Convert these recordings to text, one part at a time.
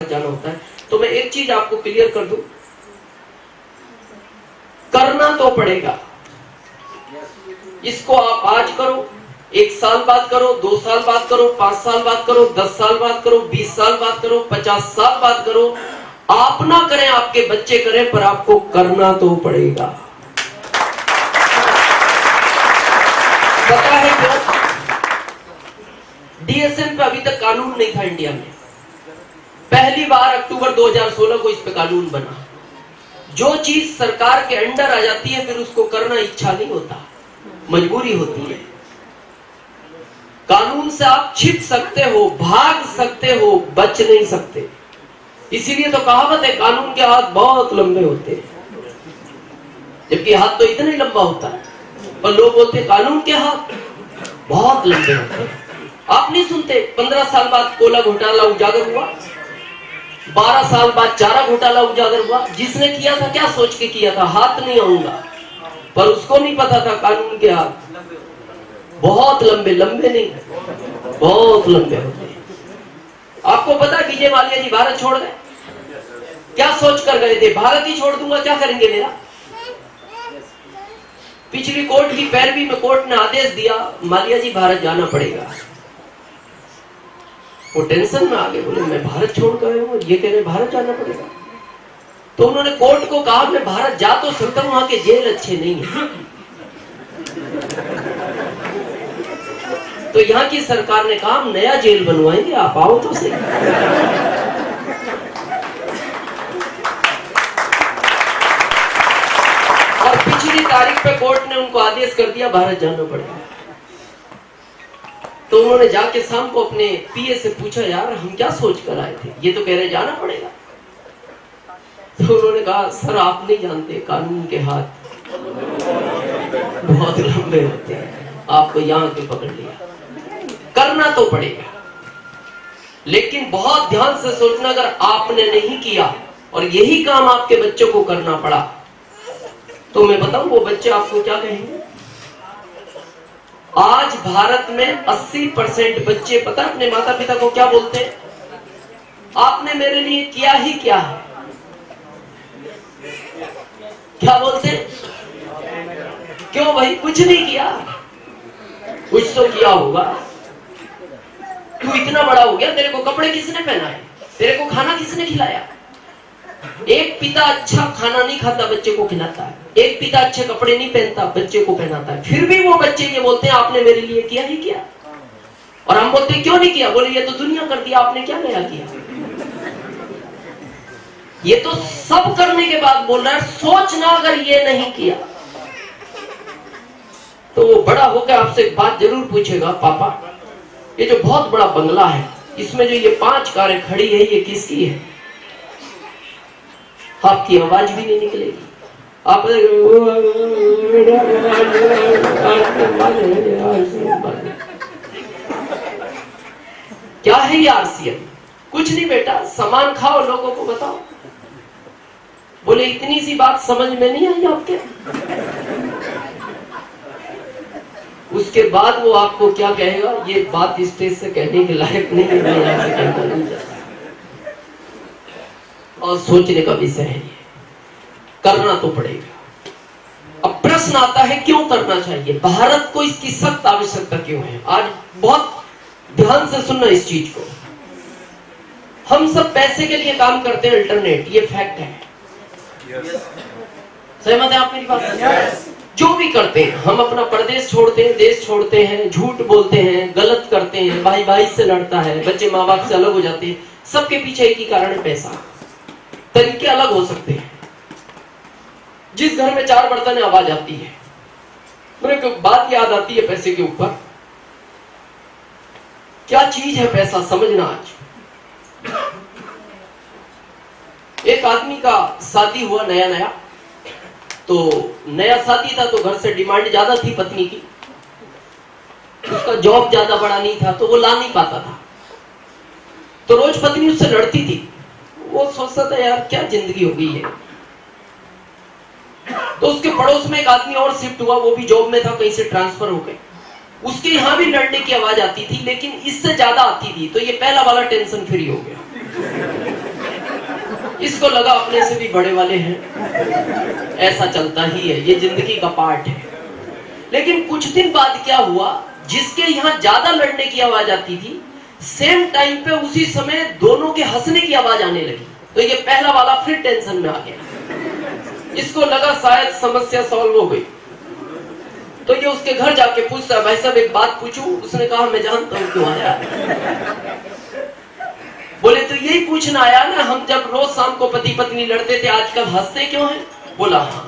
जाना होता है। तो मैं एक चीज आपको क्लियर कर दूं, करना तो पड़ेगा। इसको आप आज करो, 1 साल बाद करो, 2 साल बाद करो, 5 साल बाद करो, 10 साल बाद करो, 20 साल बाद करो, 50 साल बाद करो, आप ना करें, आपके बच्चे करें, पर आपको करना तो पड़ेगा। पता है क्यों? डीएसएम पे अभी तक कानून नहीं था इंडिया में। पहली बार अक्टूबर 2016 को इस पे कानून बना। जो चीज सरकार के अंडर आ जाती है फिर उसको करना इच्छा नहीं होता, मजबूरी होती है। कानून से आप छिप सकते हो, भाग सकते हो, बच नहीं सकते। इसीलिए तो कहावत है, कानून के हाथ बहुत लंबे होते हैं, जबकि हाथ तो इतना ही लंबा होता है, पर लोग बोलते कानून के हाथ बहुत लंबे होते हैं। आप नहीं सुनते 15 साल बाद कोयला घोटाला उजागर हुआ, 12 साल बाद चारा घोटाला उजागर हुआ। जिसने किया था क्या सोच के किया था? हाथ नहीं आऊंगा, पर उसको नहीं पता था कानून के हाथ बहुत लंबे, लंबे नहीं बहुत लंबे होते हैं। आपको पता है विजय माल्या जी भारत छोड़ गए, क्या सोच कर गए थे? भारत ही छोड़ दूंगा, क्या करेंगे मेरा? पिछली कोर्ट की पैरवी में कोर्ट ने आदेश दिया माल्या जी भारत जाना पड़ेगा। वो टेंशन में आ गए, बोले मैं भारत छोड़ गए हूं, ये कह रहे भारत जाना पड़ेगा। तो उन्होंने कोर्ट को कहा मैं भारत जा तो सकता हूं, वहां के जेल अच्छे नहीं है। तो यहाँ की सरकार ने कहा हम नया जेल बनवाएंगे, आप आओ तो सही। और पिछली तारीख पे कोर्ट ने उनको आदेश कर दिया भारत जाना पड़ेगा। तो उन्होंने जाके शाम को अपने पीए से पूछा, यार हम क्या सोच कर आए थे, ये तो कह रहे जाना पड़ेगा। तो उन्होंने कहा सर आप नहीं जानते, कानून के हाथ बहुत लंबे होते हैं, आपको यहाँ के पकड़ लिया। करना तो पड़ेगा, लेकिन बहुत ध्यान से सोचना, अगर आपने नहीं किया और यही काम आपके बच्चों को करना पड़ा, तो मैं बताऊं वो बच्चे आपको क्या कहेंगे? आज भारत में 80% बच्चे पता अपने माता पिता को क्या बोलते हैं? आपने मेरे लिए किया ही क्या है? क्या बोलते हैं? क्यों भाई कुछ नहीं किया? कुछ तो किया होगा, तू इतना बड़ा हो गया, तेरे को कपड़े किसने पहनाए, तेरे को खाना किसने खिलाया? एक पिता अच्छा खाना नहीं खाता, बच्चे को खिलाता है। एक पिता अच्छे कपड़े नहीं पहनता, बच्चे को पहनाता है। फिर भी वो बच्चे ये बोलते हैं आपने मेरे लिए किया ही किया। और हम बोलते हैं क्यों नहीं किया? बोले ये तो दुनिया कर दिया, आपने क्या नया किया? ये तो सब करने के बाद बोल रहा है, सोचना अगर ये नहीं किया तो वो बड़ा होकर आपसे एक बात जरूर पूछेगा, पापा ये जो बहुत बड़ा बंगला है, इसमें जो ये 5 कारें खड़ी है, ये किसकी है? आपकी आवाज भी नहीं निकलेगी। आप क्या है ये आरसीएम? कुछ नहीं बेटा, सामान खाओ, लोगों को बताओ। बोले इतनी सी बात समझ में नहीं आई आपके? उसके बाद वो आपको क्या कहेगा, ये बात स्टेज से कहने के लायक नहीं है, मैं यहाँ से कहना नहीं चाहता। और सोचने का विषय है, ये करना तो पड़ेगा। अब प्रश्न आता है क्यों करना चाहिए, भारत को इसकी सख्त आवश्यकता क्यों है? आज बहुत ध्यान से सुनना इस चीज को। हम सब पैसे के लिए काम करते हैं, अल्टरनेट, ये फैक्ट है। सहमत है आप मेरी बात से? जो भी करते हैं, हम अपना प्रदेश छोड़ते हैं, देश छोड़ते हैं, झूठ बोलते हैं, गलत करते हैं, भाई भाई से लड़ता है, बच्चे माँ बाप से अलग हो जाते हैं, सबके पीछे एक ही कारण है, पैसा। तरीके अलग हो सकते हैं। जिस घर में 4 बर्तन है, आवाज आती है। मेरे को बात याद आती है पैसे के ऊपर, क्या चीज है पैसा, समझना। आज एक आदमी का शादी हुआ नया नया, तो नया शादी था तो घर से डिमांड ज्यादा थी पत्नी की, उसका जॉब ज्यादा बड़ा नहीं था तो वो ला नहीं पाता था, तो रोज पत्नी उससे लड़ती थी। वो सोचता था यार क्या जिंदगी हो गई है। तो उसके पड़ोस में एक आदमी और शिफ्ट हुआ, वो भी जॉब में था, कहीं से ट्रांसफर हो गए। उसके यहां भी लड़ने की आवाज आती थी, लेकिन इससे ज्यादा आती थी, तो ये पहला वाला टेंशन फ्री हो गया। इसको लगा अपने से भी बड़े वाले हैं, ऐसा चलता ही है, ये जिंदगी का पार्ट है। लेकिन कुछ दिन बाद क्या हुआ, जिसके यहाँ ज्यादा लड़ने की आवाज आती थी, सेम टाइम पे उसी समय दोनों के हंसने की आवाज आने लगी। तो ये पहला वाला फिर टेंशन में आ गया। इसको लगा शायद समस्या सॉल्व हो गई। तो ये उसके घर जाके पूछता, भाई साहब एक बात पूछूं? उसने कहा मैं जानता हूं क्यों आया। बोले तो यही पूछना आया ना, हम जब रोज शाम को पति पत्नी लड़ते थे, आजकल हंसते क्यों हैं? बोला हाँ,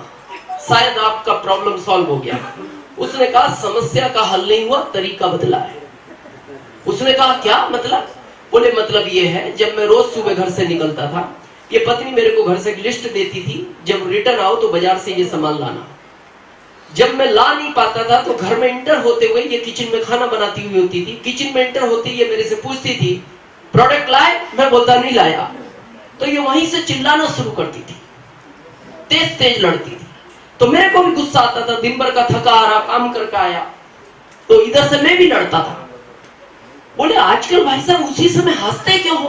शायद आपका प्रॉब्लम सॉल्व हो गया। उसने कहा समस्या का हल नहीं हुआ, तरीका बदला है। उसने कहा क्या मतलब? बोले मतलब ये है, जब मैं रोज सुबह घर से निकलता था, ये पत्नी मेरे को घर से एक लिस्ट देती थी, जब रिटर्न आओ तो बाजार से ये सामान लाना। जब मैं ला नहीं पाता था तो घर में इंटर होते हुए ये किचन में खाना बनाती हुई होती थी। किचन में इंटर होती ये मेरे से पूछती थी प्रोडक्ट लाए? मैं बोलता नहीं लाया। तो ये वहीं से चिल्लाना शुरू करती थी, तेज तेज लड़ती थी। तो मेरे को भी गुस्सा आता था, दिन भर का थका आ रहा, काम करके आया, तो इधर से मैं भी लड़ता था। बोले आजकल भाई साहब उसी समय हंसते क्यों हो?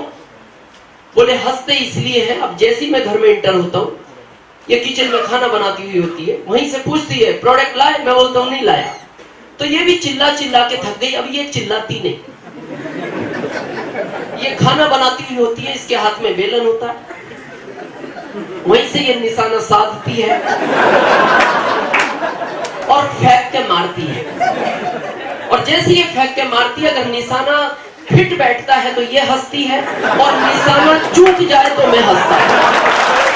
बोले हंसते इसलिए है, अब जैसे ही मैं घर में इंटर होता हूँ, ये किचन में खाना बनाती हुई होती है, वहीं से पूछती है प्रोडक्ट लाए? मैं बोलता हूँ नहीं लाया। तो ये भी चिल्ला चिल्ला के थक गई, अब ये चिल्लाती नहीं। ये खाना बनाती हुई होती है, इसके हाथ में बेलन होता है, वहीं से ये निशाना साधती है और फेंक के मारती है। और जैसे ये फेंक के मारती है, अगर निशाना फिट बैठता है तो ये हंसती है, और निशाना चूक जाए तो मैं हंसता हूं।